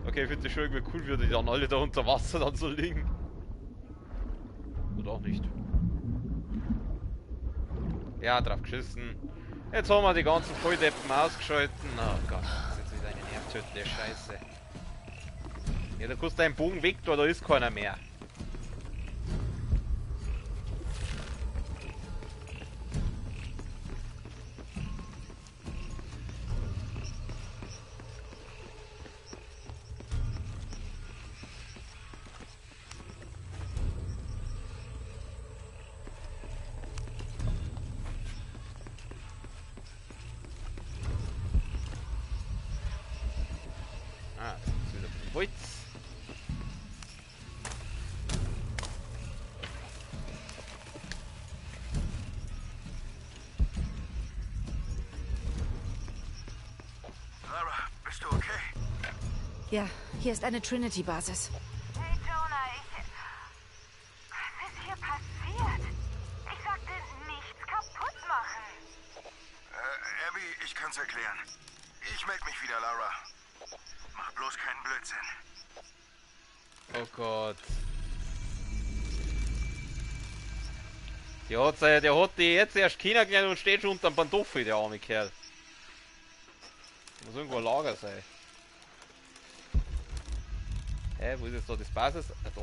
Okay, ich finde das schon irgendwie cool, wie die dann alle da unter Wasser dann so liegen. Oder auch nicht. Ja, drauf geschissen. Jetzt haben wir die ganzen Volldeppen ausgeschalten. Oh Gott, das ist jetzt wieder eine nervtötende Scheiße. Ja, da kannst du deinen Bogen weg, da ist keiner mehr. Ah, das ist wieder vom Holz. Lara, bist du okay? Ja, hier ist eine Trinity-Basis. Hey Jonah, was ist hier passiert? Ich sagte, nichts kaputt machen. Abby, ich kann's erklären. Ich melde mich wieder, Lara. Mach bloß keinen Blödsinn. Oh Gott. Der hat die jetzt erst kennengelernt und steht schon unter dem Pantoffel, der arme Kerl. Muss irgendwo ein Lager sein. Hä, wo ist jetzt da das Basis? Ah, da.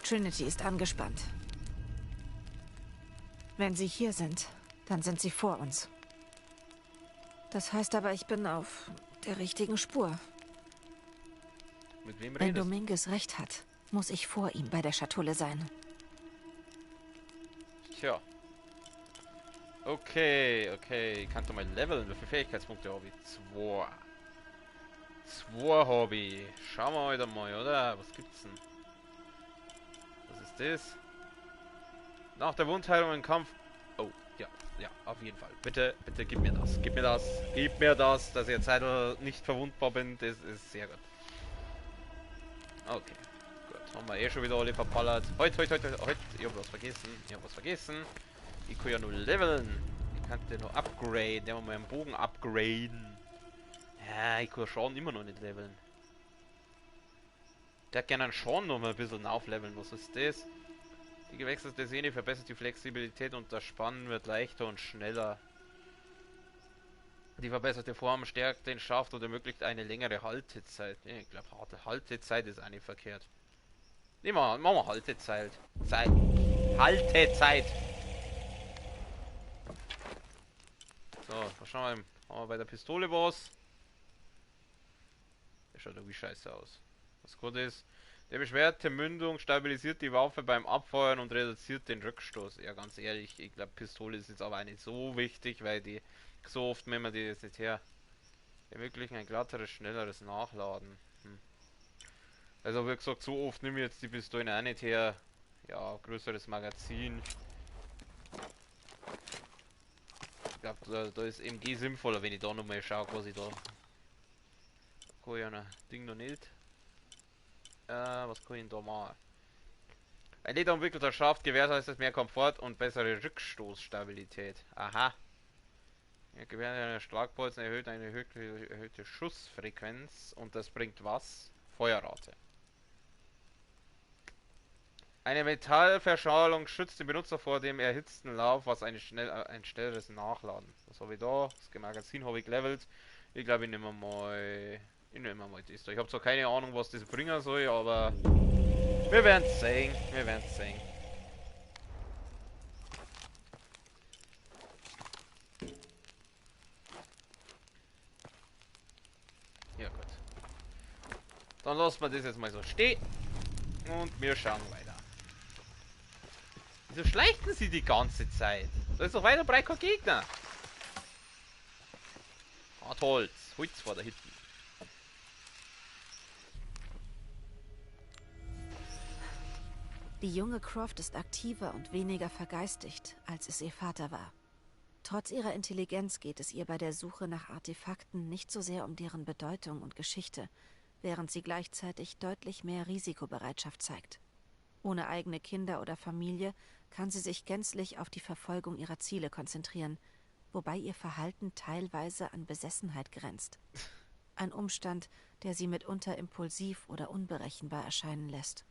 Trinity ist angespannt. Wenn sie hier sind, dann sind sie vor uns. Das heißt aber, ich bin auf der richtigen Spur. Mit wem Wenn redest du? Dominguez recht hat, muss ich vor ihm bei der Schatulle sein. Tja. Okay. Ich kann doch mal leveln. Wie viele Fähigkeitspunkte habe ich? 2. 2 habe ich. Schauen wir heute mal, oder? Was gibt's denn? Was ist das? Nach der Wundheilung im Kampf. Oh, ja, auf jeden Fall. Bitte, gib mir das. Gib mir das, dass ich jetzt halt nicht verwundbar bin. Das ist sehr gut. Okay. Gut, haben wir eh schon wieder alle verpallert. Heute. Ich hab was vergessen. Ich kann ja nur leveln. Ich kann den noch upgraden. Der mal meinen Bogen upgraden. Ja, ich kann Schaden immer noch nicht leveln. Der hat gerne einen Schaden noch mal ein bisschen aufleveln. Was ist das? Die gewechselte Sehne verbessert die Flexibilität und das Spannen wird leichter und schneller. Die verbesserte Form stärkt den Schaft und ermöglicht eine längere Haltezeit. Ja, ich glaube, Haltezeit ist eigentlich verkehrt. Machen wir Haltezeit. Haltezeit! So, was schauen wir, haben wir bei der Pistole was? Der schaut irgendwie scheiße aus. Was gut ist. Der beschwerte Mündung stabilisiert die Waffe beim Abfeuern und reduziert den Rückstoß. Ja, ganz ehrlich, ich glaube, Pistole ist jetzt aber auch nicht so wichtig, weil die so oft, wenn man die jetzt nicht her, ermöglichen ein glatteres, schnelleres Nachladen. Also wie gesagt, so oft nehme ich jetzt die Pistolen auch nicht her. Ja, größeres Magazin. Ich glaube, da ist MG sinnvoller, wenn ich da nochmal schaue, was ich da... Kann ich ja ein Ding noch nicht. Was kann ich denn da machen? Ein lederumwickelter Schaft gewährleistet mehr Komfort und bessere Rückstoßstabilität. Aha. Ja, Gewehr einer Schlagbolzen erhöht eine erhöhte Schussfrequenz und das bringt was? Feuerrate. Eine Metallverschalung schützt den Benutzer vor dem erhitzten Lauf, was ein schnelleres Nachladen. Das habe ich da. Das Magazin habe ich gelevelt. Ich glaube, ich nehme mal das da. Ich habe zwar keine Ahnung, was das bringen soll, aber wir werden es sehen. Wir werden es sehen. Ja gut. Dann lassen wir das jetzt mal so stehen und wir schauen weiter. Wieso schleichen sie die ganze Zeit? Da ist doch weiter breit kein Gegner. Holz. Holz vor da hinten. Die junge Croft ist aktiver und weniger vergeistigt, als es ihr Vater war. Trotz ihrer Intelligenz geht es ihr bei der Suche nach Artefakten nicht so sehr um deren Bedeutung und Geschichte, während sie gleichzeitig deutlich mehr Risikobereitschaft zeigt. Ohne eigene Kinder oder Familie kann sie sich gänzlich auf die Verfolgung ihrer Ziele konzentrieren, wobei ihr Verhalten teilweise an Besessenheit grenzt. Ein Umstand, der sie mitunter impulsiv oder unberechenbar erscheinen lässt.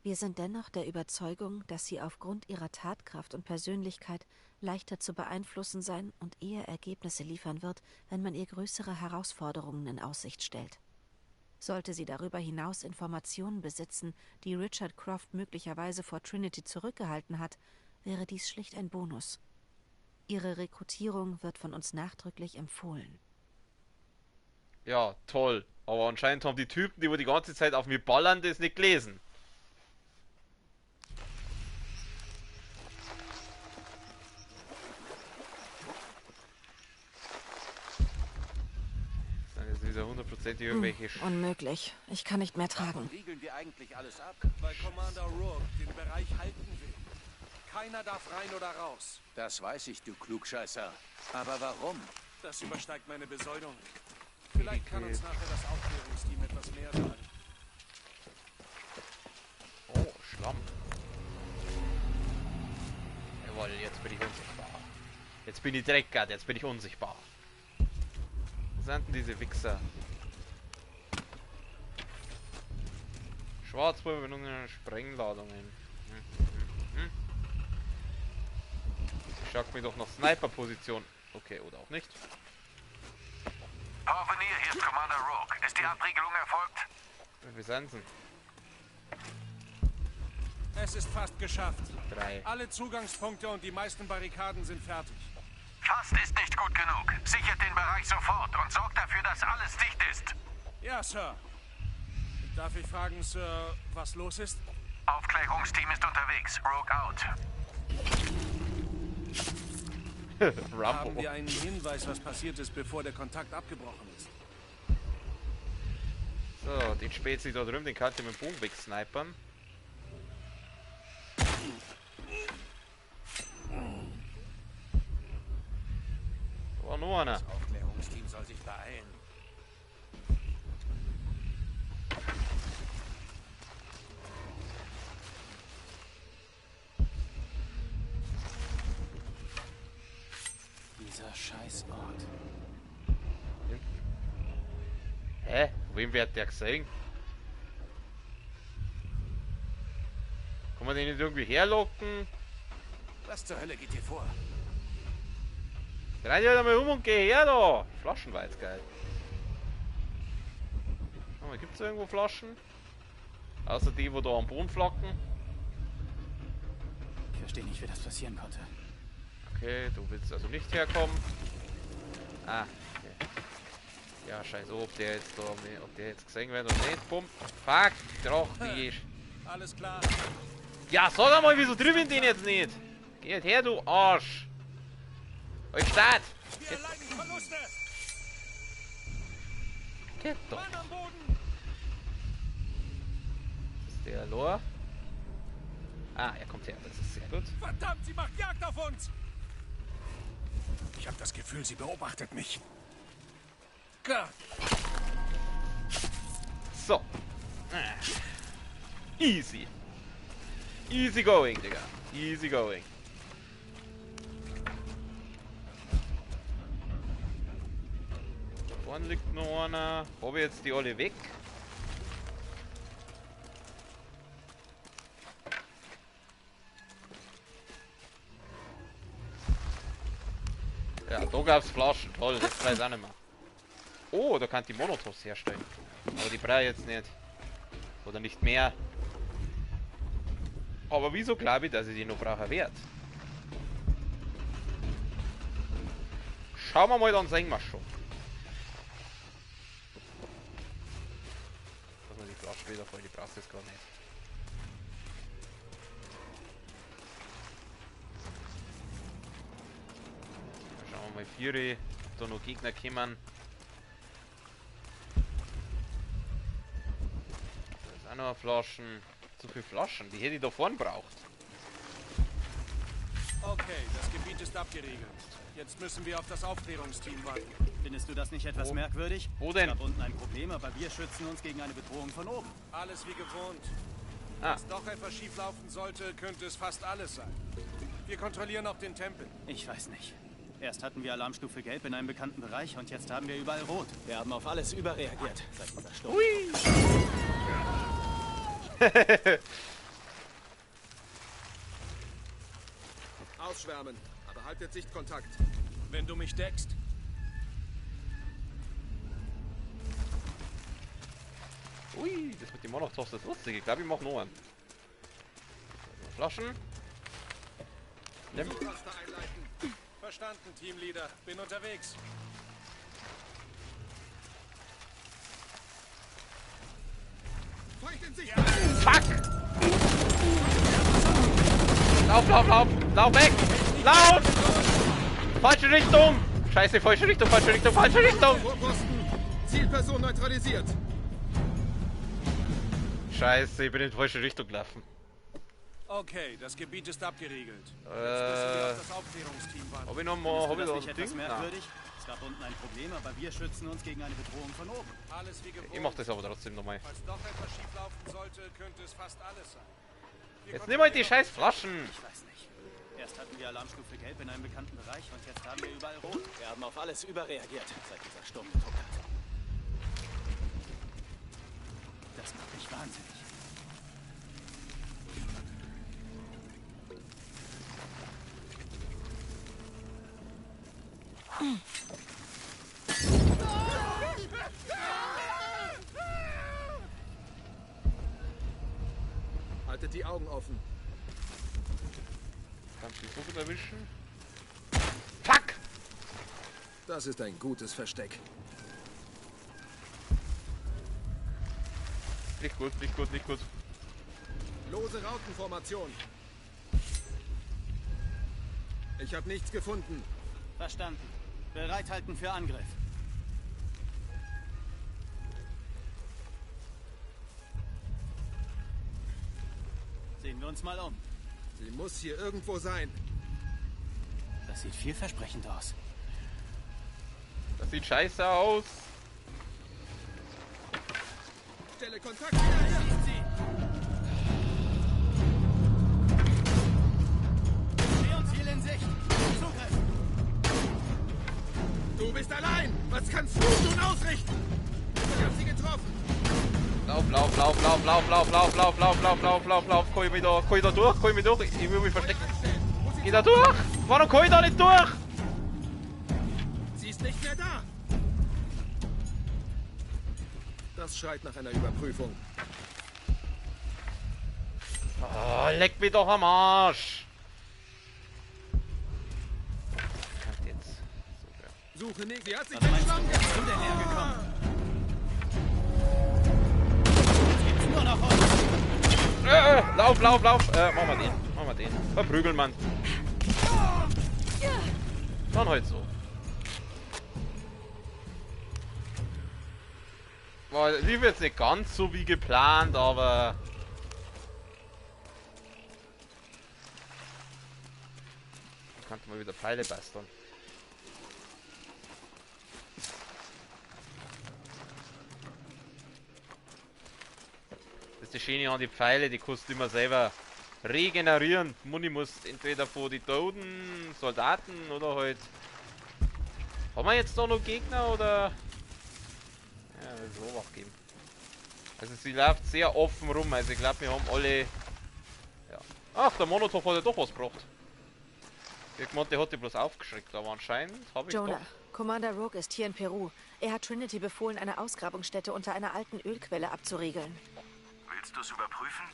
Wir sind dennoch der Überzeugung, dass sie aufgrund ihrer Tatkraft und Persönlichkeit leichter zu beeinflussen sein und eher Ergebnisse liefern wird, wenn man ihr größere Herausforderungen in Aussicht stellt. Sollte sie darüber hinaus Informationen besitzen, die Richard Croft möglicherweise vor Trinity zurückgehalten hat, wäre dies schlicht ein Bonus. Ihre Rekrutierung wird von uns nachdrücklich empfohlen. Ja, toll. Aber anscheinend haben die Typen, die ganze Zeit auf mich ballern, das nicht gelesen. Wieder 100% irgendwelche Unmöglich. Ich kann nicht mehr tragen. Riegeln wir eigentlich alles ab? Weil Commander Rourke den Bereich halten will. Keiner darf rein oder raus. Das weiß ich, du Klugscheißer. Aber warum? Das übersteigt meine Besoldung. Vielleicht kann uns nachher das Aufklärungsteam etwas mehr sagen. Oh, Schlamm. Jawohl, jetzt bin ich unsichtbar. Jetzt bin ich Dreckgard, jetzt bin ich unsichtbar. Was sind denn diese Wichser? Schwarzpulverbenungen, Sprengladungen. Ich schaue mir doch noch Sniper-Position. Okay, oder auch nicht. Porvenir, hier ist Commander Rourke. Ist die Abriegelung erfolgt? Wie sind sie? Es ist fast geschafft. 3. Alle Zugangspunkte und die meisten Barrikaden sind fertig. Fast ist nicht gut genug. Sichert den Bereich sofort und sorgt dafür, dass alles dicht ist. Ja, Sir. Darf ich fragen, Sir, was los ist? Aufklärungsteam ist unterwegs. Rourke out. Haben wir einen Hinweis, was passiert ist, bevor der Kontakt abgebrochen ist? So, den Spezi da drüben, den kann ich mit dem Boom wegsnipern. Da war noch einer. Das Aufklärungsteam soll sich beeilen. Dieser Scheißort. Hä? Wem wird der gesehen? Kann man den nicht irgendwie herlocken? Was zur Hölle geht hier vor? Dreh dich halt einmal um und geh her da! Flaschen war jetzt geil. Oh, gibt es irgendwo Flaschen? Außer die, wo da am Boden flacken. Ich verstehe nicht, wie das passieren konnte. Okay, du willst also nicht herkommen. Ah, okay. Ja, scheiße, ob der jetzt da, ob der jetzt gesehen wird oder nicht. Bumm. Fuck, doch, die ist. Alles klar. Ja, sag einmal, wieso drüben den jetzt nicht? Geh halt her, du Arsch. Euch Start! Wir erleiden Verluste. Geht doch. Mann am Boden. Das ist der Lor. Ah, er kommt her, das ist sehr gut. Verdammt, sie macht Jagd auf uns. Ich habe das Gefühl, sie beobachtet mich. Gott. So. Easy. Easy going, Digga. Easy going. vorne liegt noch einer. Habe ich jetzt die alle weg? Ja, da gab's Flaschen. Toll, das weiß ich auch nicht mehr. Oh, da kann die Molotovs herstellen. Aber die brauche ich jetzt nicht. Oder nicht mehr. Aber wieso glaube ich, dass ich die noch brauchen werde? Schauen wir mal, dann sehen wir schon. Dass wir die Flasche wieder voll, die brauchst du jetzt gar nicht. Schauen wir mal, 4, da noch Gegner kommen. Da ist auch noch Flaschen. Zu viele Flaschen, die hätte ich da vorne braucht. Okay, das Gebiet ist abgeriegelt. Jetzt müssen wir auf das Aufklärungsteam warten. Findest du das nicht etwas merkwürdig? Wo denn? Es gab unten ein Problem, aber wir schützen uns gegen eine Bedrohung von oben. Alles wie gewohnt. Ah. Wenn doch etwas schief laufen sollte, könnte es fast alles sein. Wir kontrollieren auch den Tempel. Ich weiß nicht. Erst hatten wir Alarmstufe Gelb in einem bekannten Bereich und jetzt haben wir überall Rot. Wir haben auf alles überreagiert seit dieser Stunde. Ausschwärmen, aber haltet Sichtkontakt. Wenn du mich deckst. Ui, das mit dem Molotovs ist lustig. Ich glaube, ich mache noch einen. Flaschen. Nimm. Suchraster einleiten. Verstanden, Teamleader. Bin unterwegs. Feucht in Sicht! Fuck! Lauf, lauf, lauf! Lauf weg! Lauf! Falsche Richtung! Scheiße, falsche Richtung, falsche Richtung, falsche Richtung! Vorposten! Zielperson neutralisiert! Scheiße, ich bin in die falsche Richtung gelaufen. Okay, das Gebiet ist abgeriegelt. Jetzt müssen wir auf das Aufklärungsteam warten. Hab ich noch mal, hab ich Findest noch du das ein nicht etwas Ding? merkwürdig? Es gab unten ein Problem, aber wir schützen uns gegen eine Bedrohung von oben. Alles wie gewohnt. Ich mach das aber trotzdem nochmal. Falls doch etwas schief laufen sollte, könnte es fast alles sein. Jetzt nimm halt die scheiß Flaschen! Ich weiß nicht. Erst hatten wir Alarmstufe Gelb in einem bekannten Bereich und jetzt haben wir überall Rot. Wir haben auf alles überreagiert seit dieser Sturm gedruckt hat. Das macht mich wahnsinnig. Haltet die Augen offen. Kannst du die so gut erwischen? Fuck! Das ist ein gutes Versteck. Nicht gut, nicht gut, nicht gut. Lose Rautenformation. Ich habe nichts gefunden. Verstanden. Bereithalten für Angriff. Sehen wir uns mal um. Sie muss hier irgendwo sein. Das sieht vielversprechend aus. Das sieht scheiße aus. Stelle Kontakt wieder her. Ziel und Ziel in Sicht. Zugriff. Du bist allein. Was kannst du tun ausrichten? Ich hab sie getroffen. Lauf, lauf, lauf, lauf, lauf, lauf, lauf, lauf, lauf, lauf, lauf, lauf, lauf. Kann ich da durch? Kann ich mich durch? Ich will mich verstecken. Geh da durch! Warum kann ich da nicht durch? Sie ist nicht mehr da. Das schreit nach einer Überprüfung. Oh, leck mich doch am Arsch! Jetzt. So, ja. Suche nicht. Sie hat sich Was meinst du, entschlagen. wo bist du denn hergekommen? Jetzt gibt's nur noch uns. Lauf, lauf, lauf! Machen wir den. Machen wir den. Verprügeln, Mann. Dann halt so. Lief jetzt nicht ganz so wie geplant, aber... Ich könnte mal wieder Pfeile basteln. Das ist die Schöne an die Pfeile, die kannst du immer selber regenerieren. Muni muss entweder von die toten Soldaten oder halt... Haben wir jetzt da noch Gegner oder... Ja, so wach geben. Also sie läuft sehr offen rum, also ich glaube wir haben alle... Ja. Ach, der Monotop hat ja doch was gebracht. Ich gemeint, der hat die bloß aufgeschreckt, aber anscheinend habe ich Jonah, doch... Commander Rogue ist hier in Peru. Er hat Trinity befohlen, eine Ausgrabungsstätte unter einer alten Ölquelle abzuriegeln. Willst du es überprüfen?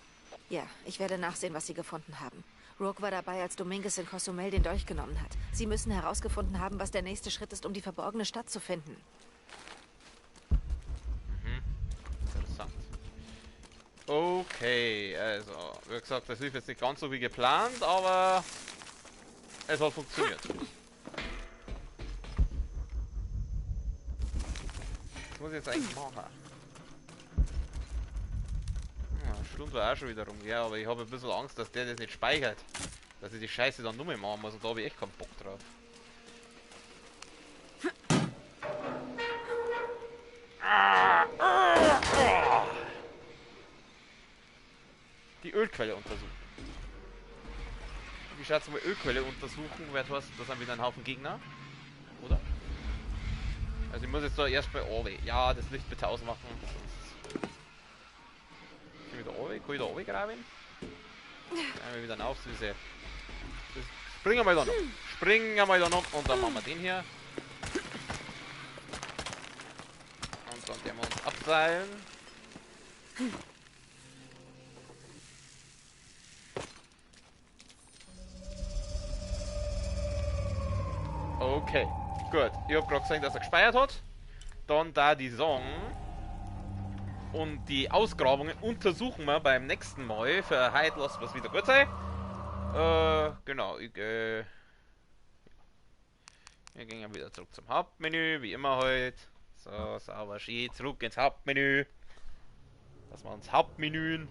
Ja, ich werde nachsehen, was sie gefunden haben. Rogue war dabei, als Dominguez in Cozumel den Dolch genommen hat. Sie müssen herausgefunden haben, was der nächste Schritt ist, um die verborgene Stadt zu finden. Interessant. Okay, also, wie gesagt, das lief jetzt nicht ganz so wie geplant, aber es hat funktioniert. Was muss ich jetzt eigentlich machen? Ja, eine Stunde war auch schon wieder rum, ja, aber ich habe ein bisschen Angst, dass der das nicht speichert. Dass ich die Scheiße dann nur mehr machen muss und da habe ich echt keinen Bock drauf. Die Ölquelle untersuchen. Wie schaut's mal Ölquelle untersuchen? Wer was? Da sind wieder ein Haufen Gegner. Oder? Also ich muss jetzt da erstmal runter. Ja, das Licht bitte ausmachen. Sonst... Kann ich wieder runter? Kann ich da runtergraben? Einmal wieder auf, so diese... Springen wir da noch. Springen wir da noch. Und dann machen wir den hier. Und dann werden wir uns abseilen. Okay, gut. Ich hab gerade gesehen, dass er gespeichert hat. Dann da die Song. Und die Ausgrabungen untersuchen wir beim nächsten Mal. Für heute lassen wir es wieder gut sein. Genau, wir gehen ja wieder zurück zum Hauptmenü, wie immer halt. So, sauber schön, zurück ins Hauptmenü. Dass wir uns Hauptmenüen.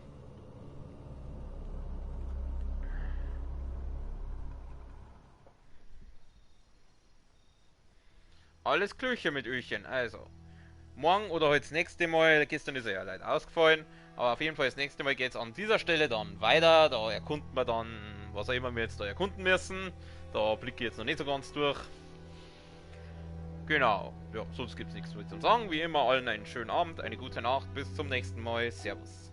Alles Klüche mit Öchen, also. Morgen oder heute das nächste Mal, gestern ist er ja leider ausgefallen, aber auf jeden Fall das nächste Mal geht es an dieser Stelle dann weiter. Da erkunden wir dann, was auch immer wir jetzt da erkunden müssen. Da blicke ich jetzt noch nicht so ganz durch. Genau, ja, sonst gibt es nichts mehr zu sagen. Wie immer, allen einen schönen Abend, eine gute Nacht, bis zum nächsten Mal. Servus.